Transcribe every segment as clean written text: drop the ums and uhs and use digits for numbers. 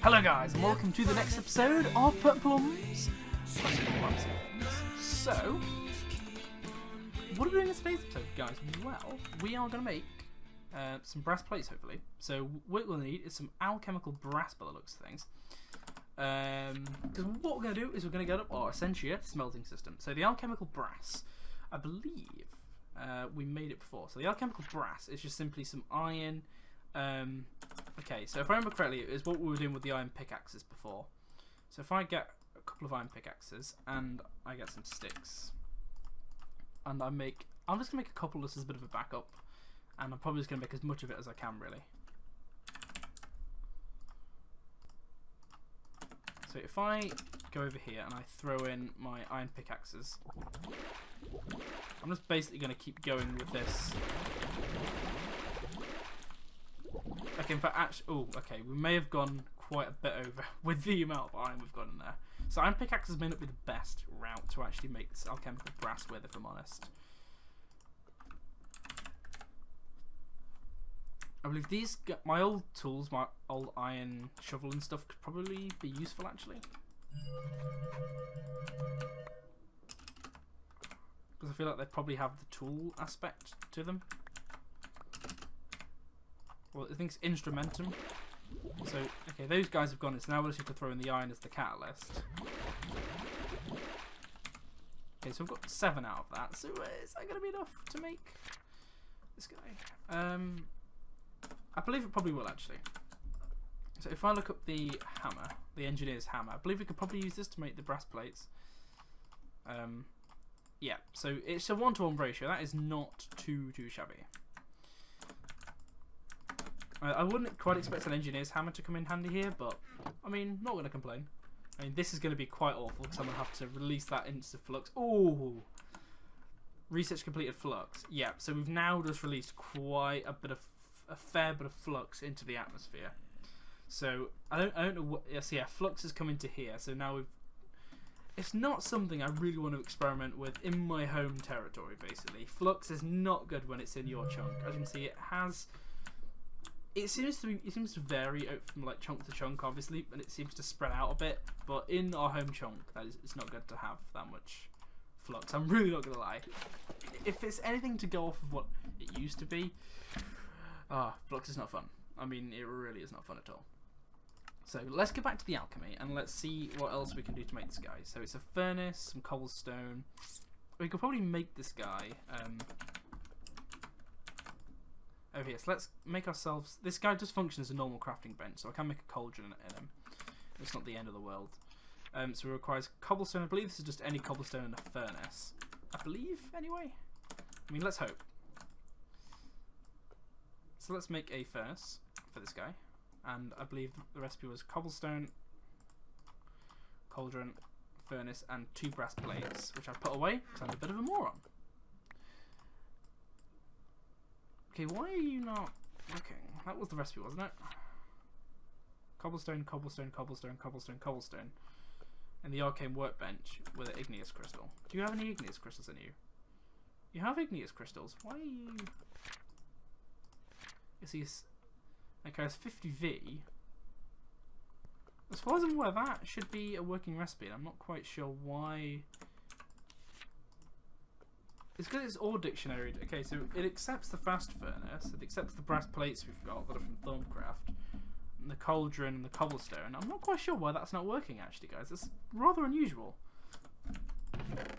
Hello guys, and welcome to the next episode of Plum's. So, what are we doing in today's episode, guys? Well, we are going to make some brass plates, hopefully. So, what we'll need is some alchemical brass by the looks of things. Because what we're going to do is we're going to get up our Essentia smelting system. So, the alchemical brass, I believe we made it before. So, the alchemical brass is just simply some iron. Okay, so if I remember correctly, it is what we were doing with the iron pickaxes before. So if I get a couple of iron pickaxes and I get some sticks, and I'm just gonna make a couple just as a bit of a backup, and I'm probably just gonna make as much of it as I can, really. So if I go over here and I throw in my iron pickaxes, I'm just basically gonna keep going with this. Okay, in fact, actually, okay, we may have gone quite a bit over with the amount of iron we've got in there. So iron pickaxes may not be the best route to actually make this alchemical brass with, if I'm honest. I believe these, my old tools, my old iron shovel and stuff could probably be useful, actually. Because I feel like they probably have the tool aspect to them. Well, I think it's instrumentum. So, okay, those guys have gone. So now we'll just have to throw in the iron as the catalyst. Okay, so we've got 7 out of that. So is that going to be enough to make this guy? I believe it probably will, actually. So if I look up the hammer, the engineer's hammer, I believe we could probably use this to make the brass plates. Yeah, so it's a 1-to-1 ratio. That is not too shabby. I wouldn't quite expect an engineer's hammer to come in handy here, but I mean, not going to complain. I mean, this is going to be quite awful because I'm going to have to release that into flux. Oh, research completed flux. Yeah, so we've now just released quite a fair bit of flux into the atmosphere. So I don't know what. Yes, yeah, flux has come into here. So now it's not something I really want to experiment with in my home territory. Basically, flux is not good when it's in your chunk. As you can see, it seems to vary from like chunk to chunk, obviously, and it seems to spread out a bit. But in our home chunk, it's not good to have that much flux. I'm really not gonna lie. If it's anything to go off of what it used to be, flux is not fun. I mean, it really is not fun at all. So let's get back to the alchemy and let's see what else we can do to make this guy. So it's a furnace, some cobblestone. We could probably make this guy. Over here, so let's make ourselves. This guy just functions as a normal crafting bench, so I can make a cauldron in him. It's not the end of the world. So it requires cobblestone. I believe this is just any cobblestone in a furnace. I believe, anyway. I mean, let's hope. So let's make a furnace for this guy, and I believe the recipe was cobblestone, cauldron, furnace, and 2 brass plates, which I put away because I'm a bit of a moron. Okay, why are you not looking? That was the recipe, wasn't it? Cobblestone, cobblestone, cobblestone, cobblestone, cobblestone. And the arcane workbench with an igneous crystal. Do you have any igneous crystals in you? You have igneous crystals. Why are you... Okay, it's 50V. As far as I'm aware, that should be a working recipe. And I'm not quite sure why... It's because it's all dictionary. Okay, so it accepts the fast furnace, it accepts the brass plates we've got that are from Thaumcraft, and the cauldron and the cobblestone. I'm not quite sure why that's not working, actually, guys. It's rather unusual.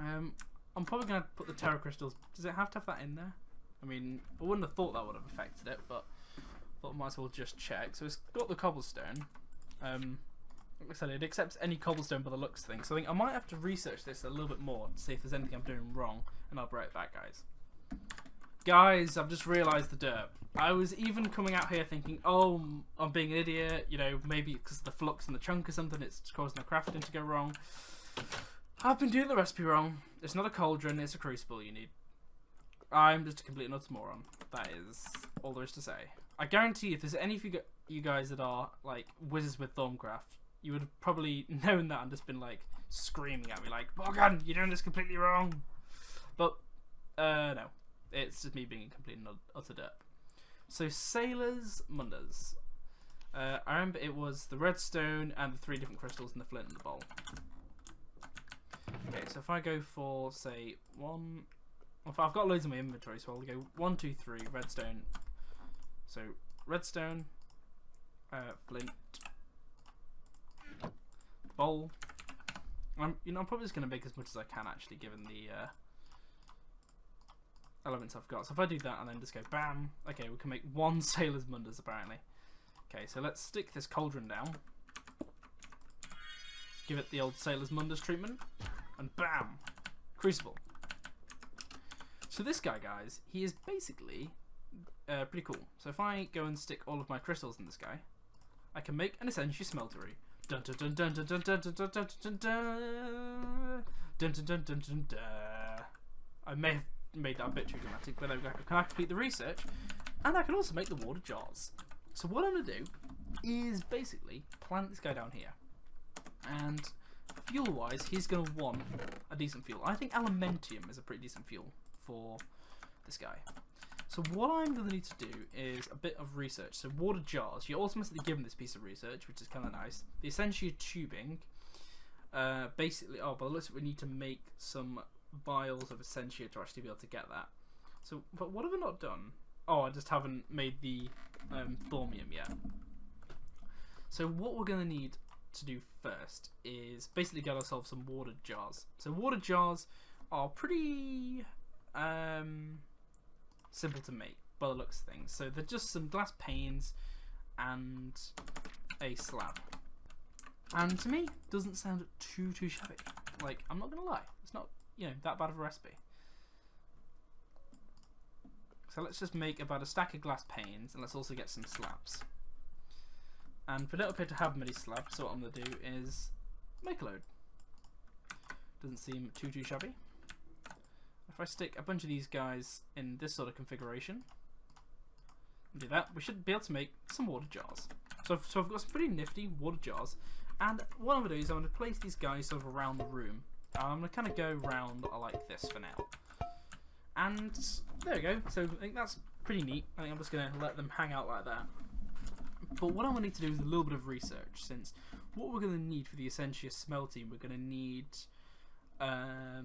I'm probably going to put the terra crystals. Does it have to have that in there? I mean, I wouldn't have thought that would have affected it, but I thought I might as well just check. So it's got the cobblestone. Like I said, it accepts any cobblestone by the looks thing. So I think I might have to research this a little bit more to see if there's anything I'm doing wrong. And I'll be right back, guys. Guys, I've just realised the derp. I was even coming out here thinking, oh, I'm being an idiot. You know, maybe because of the flux in the chunk or something, it's causing the crafting to go wrong. I've been doing the recipe wrong. It's not a cauldron, it's a crucible you need. I'm just a complete and utter moron. That is all there is to say. I guarantee if there's any of you guys that are like wizards with Thaumcraft, you would have probably known that and just been like screaming at me like, Morgan, you're doing this completely wrong. But no, it's just me being a complete and utter derp. So Sailor's Mundas. I remember it was the redstone and the 3 different crystals and the flint in the bowl. Okay, so if I go for, say, 1... I've got loads in my inventory, so I'll go 1, 2, 3, redstone. So, redstone, flint, bowl. I'm probably just going to make as much as I can, actually, given the elements I've got. So if I do that and then just go bam, okay, we can make 1 Sailor's Munders, apparently. Okay, so let's stick this cauldron down. Give it the old Sailor's Munders treatment. And bam! Crucible. So this guy, guys, he is basically pretty cool. So if I go and stick all of my crystals in this guy, I can make an essentially smeltery. Dun dun dun dun dun dun dun dun dun dun dun dun dun dun dun dun. I may have made that a bit too dramatic, but there we go. Can I complete the research? And I can also make the water jars. So what I'm going to do is basically plant this guy down here. And fuel-wise, he's going to want a decent fuel. I think aluminium is a pretty decent fuel for this guy. So what I'm going to need to do is a bit of research. So water jars, you're automatically given this piece of research, which is kind of nice. The Essentia tubing, basically, by the looks of it, we need to make some vials of Essentia to actually be able to get that. So, but what have I not done? Oh, I just haven't made the thaumium yet. So what we're going to need to do first is basically get ourselves some water jars. So water jars are pretty simple to make by the looks of things. So they're just some glass panes and a slab. And to me, doesn't sound too shabby. Like, I'm not gonna lie, it's not, that bad of a recipe. So let's just make about a stack of glass panes, and let's also get some slabs. And we don't appear to have many slabs, so what I'm gonna do is make a load. Doesn't seem too shabby. If I stick a bunch of these guys in this sort of configuration, and do that, we should be able to make some water jars. So I've got some pretty nifty water jars, and what I'm going to do is I'm going to place these guys sort of around the room. I'm going to kind of go around like this for now. And there we go. So I think that's pretty neat. I think I'm just going to let them hang out like that. But what I'm going to need to do is a little bit of research, since what we're going to need for the Essentia smelting, we're going to need a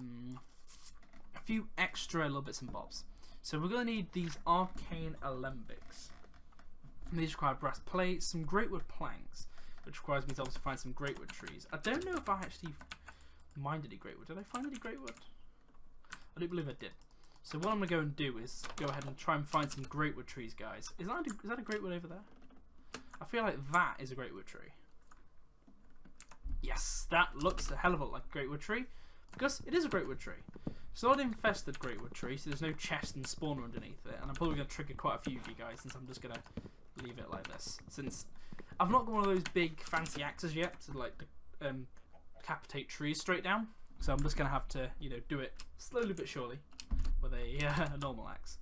few extra little bits and bobs. So we're going to need these arcane alembics. And these require brass plates, some great wood planks, which requires me to obviously find some great wood trees. I don't know if I actually mined any great wood. Did I find any great wood? I don't believe I did. So what I'm going to go and do is go ahead and try and find some great wood trees, guys. Is that a great wood over there? I feel like that is a great wood tree. Yes, that looks a hell of a lot like a great wood tree, because it is a great wood tree. It's not an infested great wood tree, so there's no chest and spawner underneath it, and I'm probably going to trigger quite a few of you guys, since I'm just going to leave it like this. Since I've not got one of those big fancy axes yet to like decapitate trees straight down, so I'm just going to have to do it slowly but surely with a normal axe.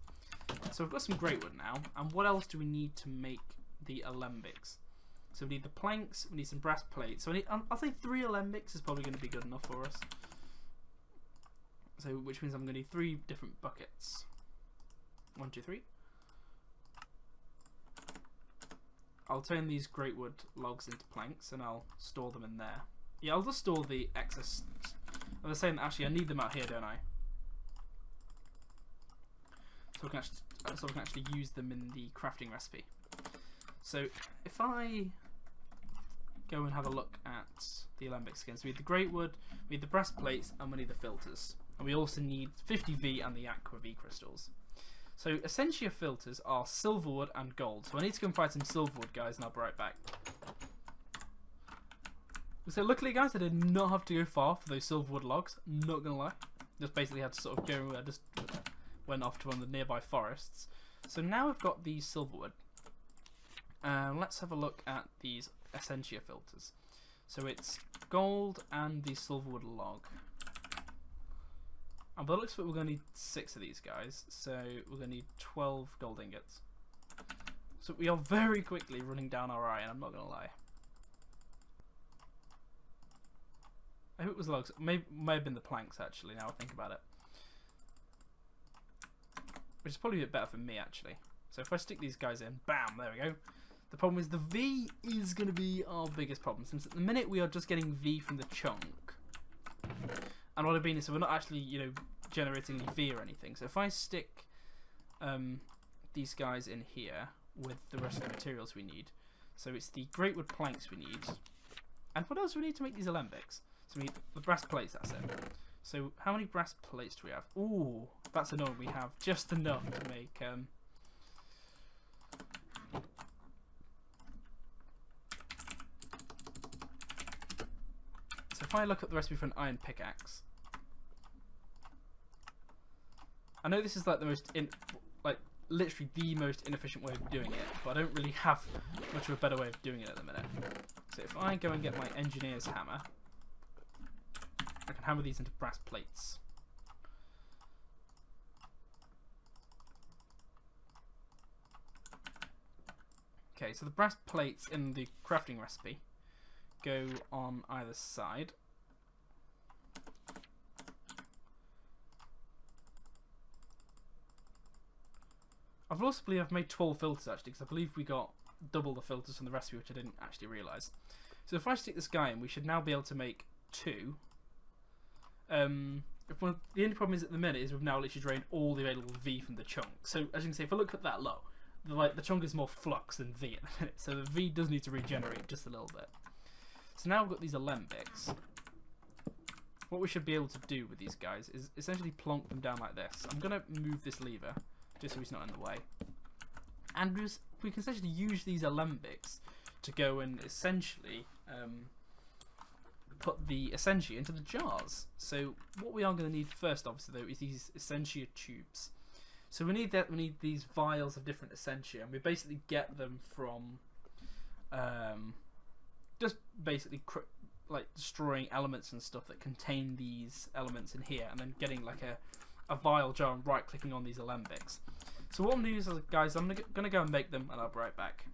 So we've got some great wood now, and what else do we need to make the alembics? So we need the planks, we need some brass plates. So I'll say 3 alembics is probably going to be good enough for us. So which means I'm going to need 3 different buckets. 1, 2, 3. I'll turn these great wood logs into planks and I'll store them in there. Yeah, I'll just store the excess. I was saying that actually I need them out here, don't I? So we can actually use them in the crafting recipe. So if I go and have a look at the alembics again, so we need the great wood, we need the brass plates, and we need the filters. And we also need 50V and the Aqua V crystals. So Essentia filters are silverwood and gold. So I need to go and find some silverwood, guys, and I'll be right back. So luckily, guys, I did not have to go far for those silverwood logs. Not gonna lie, just basically had to sort of go. I just went off to one of the nearby forests. So now we've got the silverwood. Let's have a look at these Essentia filters. So it's gold and the silverwood log. And by the looks of it, we're going to need 6 of these guys. So we're going to need 12 gold ingots. So we are very quickly running down our iron, I'm not going to lie. I hope it was logs. May have been the planks, actually, now I think about it. Which is probably a bit better for me, actually. So if I stick these guys in, bam, there we go. The problem is the V is going to be our biggest problem, since at the minute we are just getting V from the chunk. And what I mean is, so we're not actually, you know, generating any V or anything. So if I stick these guys in here with the rest of the materials we need, so it's the great wood planks we need. And what else do we need to make these alembics? So we need the brass plates, that's it. So how many brass plates do we have? Ooh, that's annoying. We have just enough to make... So if I look at the recipe for an iron pickaxe, I know this is like the most literally the most inefficient way of doing it, but I don't really have much of a better way of doing it at the minute. So if I go and get my engineer's hammer, I can hammer these into brass plates. Okay, so the brass plates in the crafting recipe go on either side. I've made 12 filters actually, because I believe we got double the filters from the recipe, which I didn't actually realise. So if I stick this guy in, we should now be able to make 2. The only problem is at the minute is we've now literally drained all the available V from the chunk. So as you can see, if I look at that low, the chunk is more flux than V at the minute, so the V does need to regenerate just a little bit. So now we've got these alembics. What we should be able to do with these guys is essentially plonk them down like this. I'm going to move this lever just so he's not in the way. And we can essentially use these alembics to go and essentially put the essentia into the jars. So what we are going to need first, obviously, though, is these essentia tubes. So we need these vials of different essentia, and we basically get them from just basically like destroying elements and stuff that contain these elements in here, and then getting like a vial jar and right clicking on these alembics. So what I'm going to use, guys, I'm going to go and make them, and I'll be right back.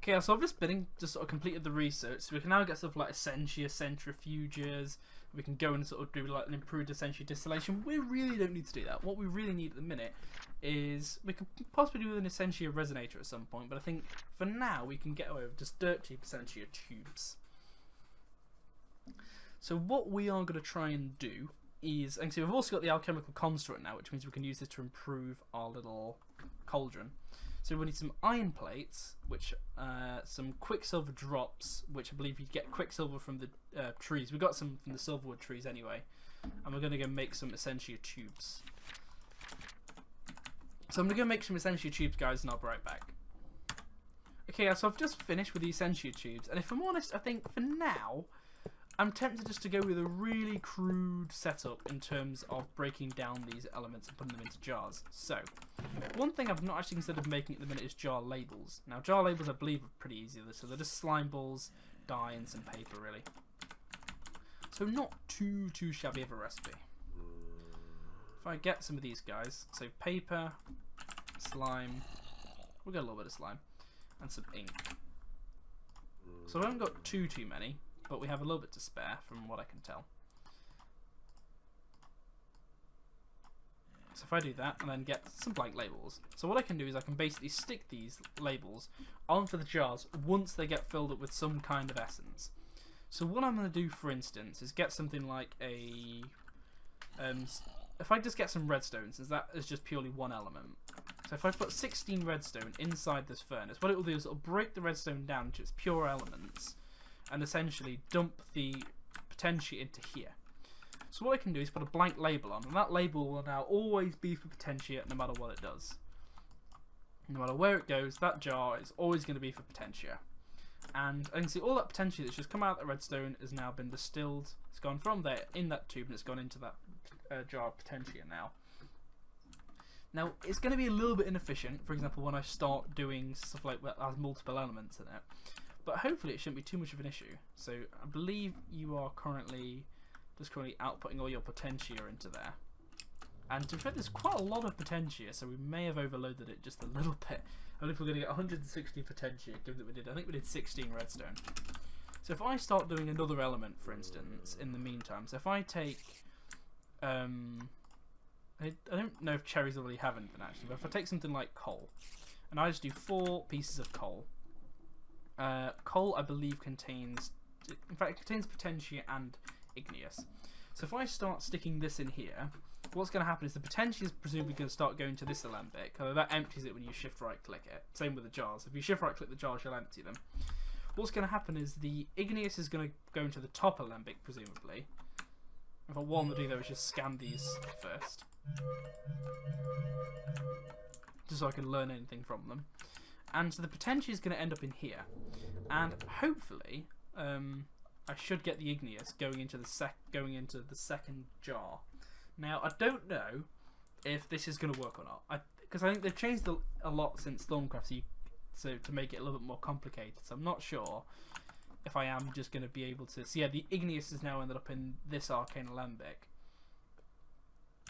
Okay, so I've just sort of completed the research, so we can now get stuff like essentia centrifuges. We can go and sort of do like an improved essentia distillation. We really don't need to do that. What we really need at the minute is we could possibly do an essentia resonator at some point, but I think for now we can get away with just dirt cheap essentia tubes. So what we are going to try and do is, and so we've also got the alchemical construct now, which means we can use this to improve our little cauldron. So we need some iron plates, which some quicksilver drops, which I believe you get quicksilver from the trees. We got some from the silverwood trees anyway, and we're going to go make some essentia tubes. So I'm going to go make some essentia tubes, guys, and I'll be right back. Okay, so I've just finished with the essentia tubes, and if I'm honest, I think for now I'm tempted just to go with a really crude setup in terms of breaking down these elements and putting them into jars. So, one thing I've not actually considered making at the minute is jar labels. Now, jar labels I believe are pretty easy, so they're just slime balls, dye, and some paper, really. So not too shabby of a recipe. If I get some of these guys, so paper, slime, we'll get a little bit of slime, and some ink. So I haven't got too many, but we have a little bit to spare from what I can tell. So if I do that and then get some blank labels, so what I can do is I can basically stick these labels onto the jars once they get filled up with some kind of essence. So what I'm going to do, for instance, is get something like a if I just get some redstone, since that is just purely one element. So if I put 16 redstone inside this furnace, what it will do is it'll break the redstone down to its pure elements and essentially dump the potentia into here. So what I can do is put a blank label on, and that label will now always be for potentia no matter what it does. No matter where it goes, that jar is always going to be for potentia. And I can see all that potentia that's just come out of the redstone has now been distilled. It's gone from there in that tube and it's gone into that jar of potentia now. Now, it's going to be a little bit inefficient, for example, when I start doing stuff like that has multiple elements in it. But hopefully it shouldn't be too much of an issue. So I believe you are currently outputting all your potentia into there. And to be fair, there's quite a lot of potentia, so we may have overloaded it just a little bit. I believe we're going to get 160 potentia, given that I think we did 16 redstone. So if I start doing another element, for instance, in the meantime, so if I take, I don't know if cherries already have anything actually, but if I take something like coal, and I just do 4 pieces of coal, Coal, I believe, contains... In fact, it contains Potentia and Igneous. So if I start sticking this in here, what's going to happen is the Potentia is presumably going to start going to this alembic, although that empties it when you shift right click it. Same with the jars. If you shift right click the jars, you'll empty them. What's going to happen is the Igneous is going to go into the top alembic, presumably. In fact, what I'm going to do though is just scan these first, just so I can learn anything from them. And so the Potentia is going to end up in here, and hopefully I should get the Igneous going into the second jar. Now I don't know if this is going to work or not, because I think they've changed a lot since Thaumcraft, so to make it a little bit more complicated. So I'm not sure if I am just going to be able to. So yeah, the Igneous has now ended up in this arcane alembic.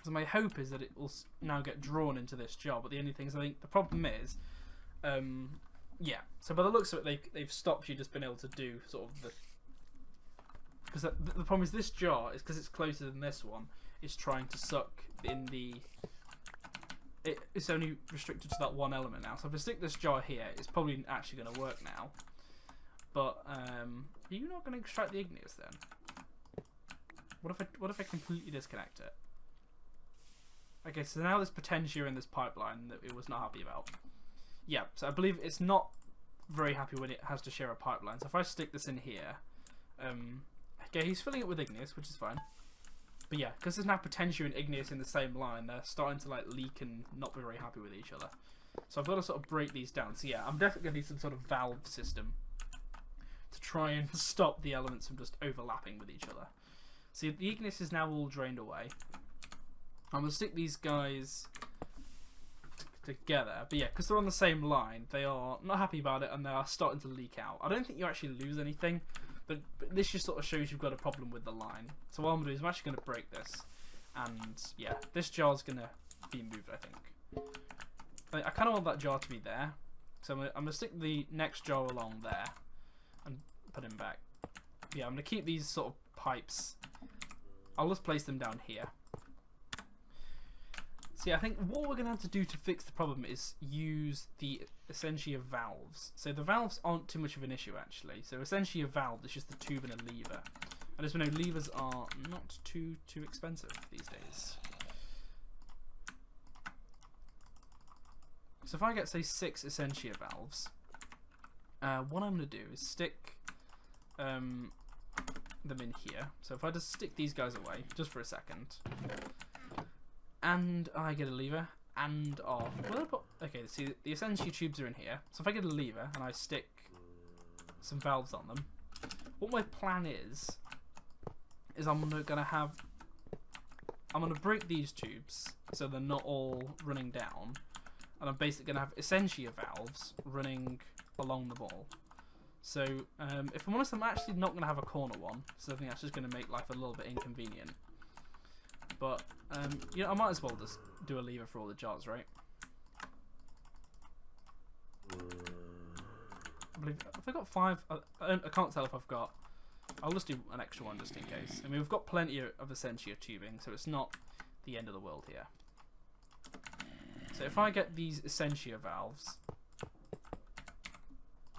So my hope is that it will now get drawn into this jar. But the only thing is, I think the problem is, yeah. So by the looks of it, they've stopped you just being able to do sort of the. Because the problem is this jar is because it's closer than this one. Is trying to suck in the. It's only restricted to that one element now. So if I stick this jar here, it's probably actually going to work now. But are you not going to extract the Igneous then? What if I completely disconnect it? Okay, so now there's Potentia in this pipeline that it was not happy about. Yeah, so I believe it's not very happy when it has to share a pipeline. So if I stick this in here, okay, he's filling it with Igneous, which is fine. But yeah, because there's now Potentia and Igneous in the same line, they're starting to like leak and not be very happy with each other. So I've got to sort of break these down. So yeah, I'm definitely going to need some sort of valve system to try and stop the elements from just overlapping with each other. See, the Igneous is now all drained away. I'm going to stick these guys together. But yeah, because they're on the same line, they are not happy about it and they are starting to leak out. I don't think you actually lose anything. But this just sort of shows you've got a problem with the line. So what I'm going to do is I'm actually going to break this. And yeah, this jar's going to be moved, I think. I kind of want that jar to be there. So I'm going to stick the next jar along there. And put him back. Yeah, I'm going to keep these sort of pipes. I'll just place them down here. See, I think what we're going to have to do to fix the problem is use the Essentia valves. So the valves aren't too much of an issue, actually. So Essentia valve is just the tube and a lever. And as we know, levers are not too expensive these days. So if I get, say, 6 Essentia valves, what I'm going to do is stick them in here. So if I just stick these guys away, just for a second... And I get a lever, and okay, see, the Essentia tubes are in here. So if I get a lever and I stick some valves on them, what my plan is I'm gonna break these tubes so they're not all running down, and I'm basically gonna have Essentia valves running along the ball. So if I'm honest, I'm actually not gonna have a corner one, so I think that's just gonna make life a little bit inconvenient. But, you know, I might as well just do a lever for all the jars, right? I believe, have I got 5? I can't tell if I've got... I'll just do an extra one just in case. I mean, we've got plenty of Essentia tubing, so it's not the end of the world here. So if I get these Essentia valves...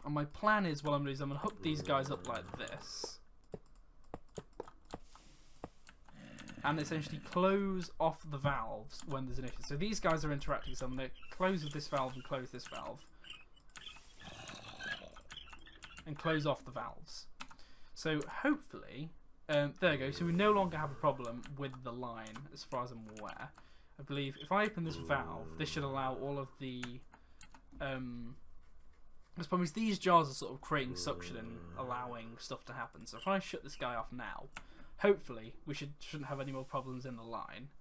And my plan is, what I'm going to do is I'm going to hook these guys up like this. And essentially close off the valves when there's an issue. So these guys are interacting, so I'm going to close this valve and close this valve. And close off the valves. So hopefully, there we go. So we no longer have a problem with the line, as far as I'm aware. I believe if I open this valve, this should allow all of the... the problem is these jars are sort of creating suction and allowing stuff to happen. So if I shut this guy off now... Hopefully, we shouldn't have any more problems in the line.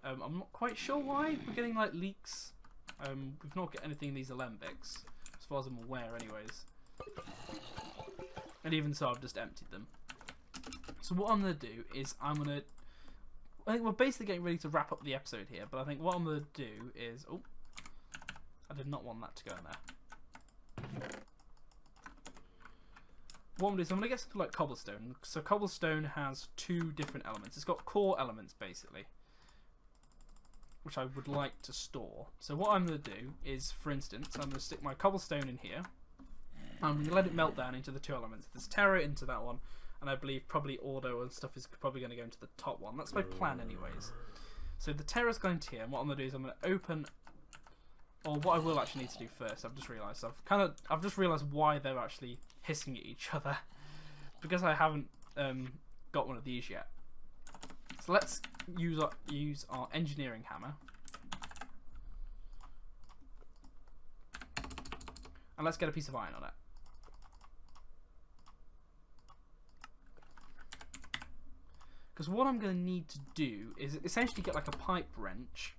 I'm not quite sure why we're getting like leaks. We've not got anything in these alembics, as far as I'm aware, anyways. And even so, I've just emptied them. So what I'm gonna do is I think we're basically getting ready to wrap up the episode here. But I think what I'm gonna do is, oh, I did not want that to go in there. What I'm going to do is I'm going to get something like cobblestone. So cobblestone has 2 different elements. It's got core elements, basically, which I would like to store. So what I'm going to do is, for instance, I'm going to stick my cobblestone in here. I'm going to let it melt down into the 2 elements. There's Terra into that one, and I believe probably Ordo and stuff is probably going to go into the top one. That's my plan anyways. So the Terra's going to here, and what I'm going to do is I'm going to open, or what I will actually need to do first, I've just realised. I've just realised why they're actually hissing at each other. Because I haven't got one of these yet. So let's use our engineering hammer. And let's get a piece of iron on it. Because what I'm going to need to do is essentially get like a pipe wrench,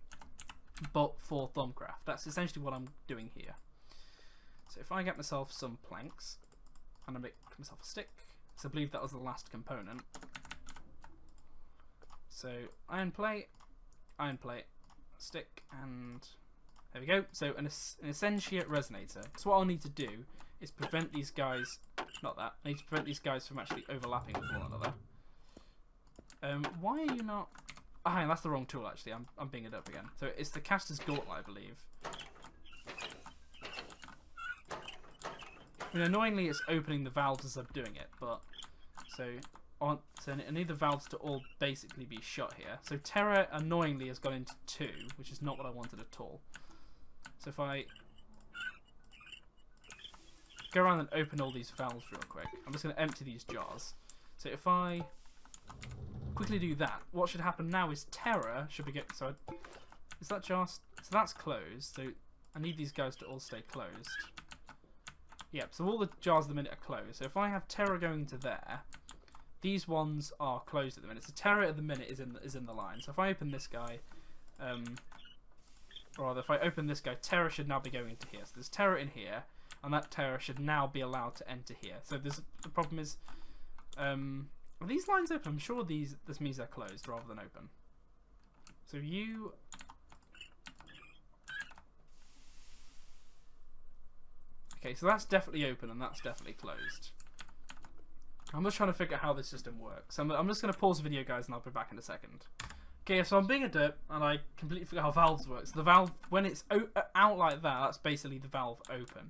but for Thaumcraft. That's essentially what I'm doing here. So if I get myself some planks, and I make myself a stick, because I believe that was the last component. So iron plate, stick, and there we go. So an essentiate resonator. So what I'll need to do is prevent these guys, not that, I need to prevent these guys from actually overlapping with one another. Why are you not... Oh, hang on, that's the wrong tool actually. I'm being it up again. So it's the caster's gauntlet, I believe. I mean, annoyingly, it's opening the valves as I'm doing it, but so I need the valves to all basically be shut here. So Terra annoyingly has gone into 2, which is not what I wanted at all. So if I go around and open all these valves real quick, I'm just going to empty these jars. So if I quickly do that, what should happen now is Terra should be getting... So is that jar... So that's closed. So I need these guys to all stay closed. Yep, so all the jars at the minute are closed. So if I have Terra going to there, these ones are closed at the minute. So Terra at the minute is in the line. So if I open this guy, or rather if I open this guy, Terra should now be going into here. So there's Terra in here, and that Terra should now be allowed to enter here. So the problem is, are these lines open? I'm sure this means they're closed rather than open. So you... Okay, so that's definitely open and that's definitely closed. I'm just trying to figure out how this system works. I'm just going to pause the video, guys, and I'll be back in a second. Okay, so I'm being a derp, and I completely forgot how valves work. So the valve, when it's out like that, that's basically the valve open.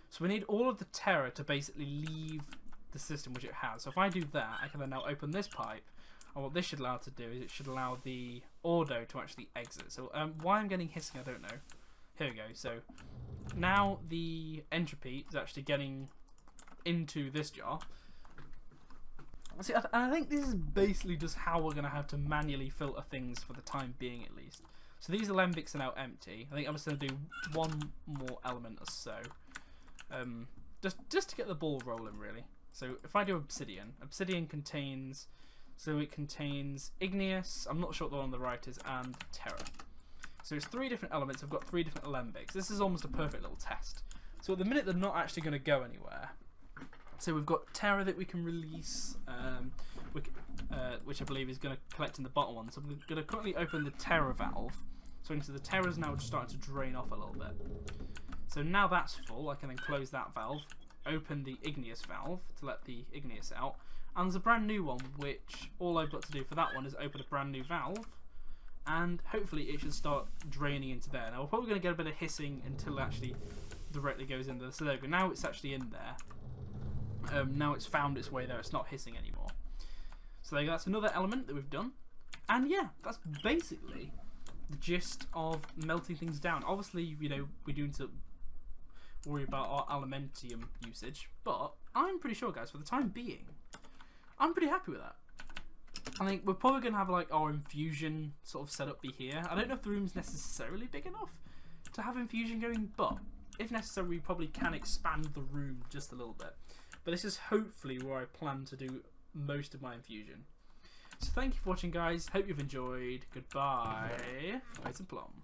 So we need all of the Terra to basically leave the system which it has. So if I do that, I can then now open this pipe, and what this should allow it to do is it should allow the Ordo to actually exit. So why I'm getting hissing, I don't know. Here we go. So now the entropy is actually getting into this jar. See, I think this is basically just how we're going to have to manually filter things for the time being, at least. So these alembics are now empty. I think I'm just going to do one more element or so. Just to get the ball rolling, really. So if I do obsidian contains... So it contains igneous, I'm not sure what the one on the right is, and Terra. So it's 3 different elements. I've got 3 different alembics. This is almost a perfect little test. So at the minute, they're not actually going to go anywhere. So we've got Terra that we can release, which I believe is going to collect in the bottom one. So I'm going to quickly open the Terra valve. So the Terra is now just starting to drain off a little bit. So now that's full, I can then close that valve, open the igneous valve to let the igneous out. And there's a brand new one, which all I've got to do for that one is open a brand new valve. And hopefully it should start draining into there. Now we're probably going to get a bit of hissing until it actually directly goes in there. So there we go. Now it's actually in there. Now it's found its way there. It's not hissing anymore. So there you go. That's another element that we've done. And yeah, that's basically the gist of melting things down. Obviously, you know, we do need to worry about our aluminium usage, but I'm pretty sure, guys, for the time being, I'm pretty happy with that. I think we're probably going to have like our infusion sort of setup be here. I don't know if the room's necessarily big enough to have infusion going, but if necessary, we probably can expand the room just a little bit. But this is hopefully where I plan to do most of my infusion. So thank you for watching, guys. Hope you've enjoyed. Goodbye. It's a Plum.